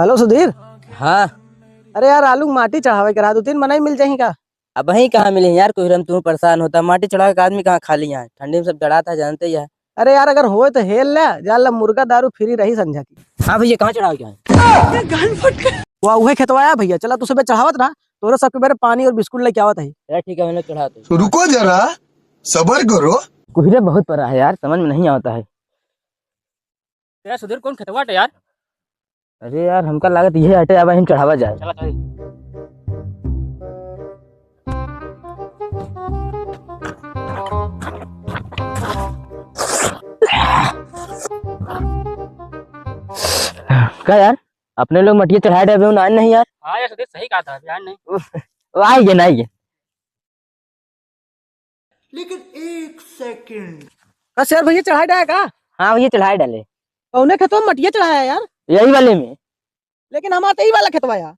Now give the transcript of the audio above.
Hello Sudhir. हाँ। अरे यार आलू माटी चढ़ावे करा 2-3 मनाई मिल जाही का। अब वही कहाँ मिले यार, कोई हम तुम परेशान होता, माटी चढ़ा के आदमी कहाँ खाली यहाँ ठंडी में सब चढ़ाता है, जानते ही है। अरे यार अगर होए तो हेल ले जाला, मुर्गा दारू फ्री रही संझा की। हाँ भैया, कहाँ चढ़ाओ क्या? वाह उहे खेतवाया भैया, चला तू सुबह चढ़ावत रहा, तोरे सबके मेरे पानी और बिस्कुट लेके आवत है। यार ठीक है, मैंने चढ़ा दो। तो रुको जरा, सबर करो। कोहरे बहुत पड़ा है यार, समझ में नहीं आता है। यार सुधीर कौन खतवाट है यार? अरे यार हमका लागत यही हटे, अब हम चढ़ावा जाए। चला चल। क्या यार, अपने लोग मटिया चढ़ाए डे अभी आए नहीं यार? हाँ यार सुधीर सही कहा था, यार नहीं आएंगे ना आएंगे। लेकिन एक सेकंड, बस यार भैया चढ़ाई डाया का? हाँ भैया चढ़ाए डाले। कौने खेतवा में मटिया चढ़ाया यार? यही वाले में। लेकिन हमारा तो यही वाला खेतवाया।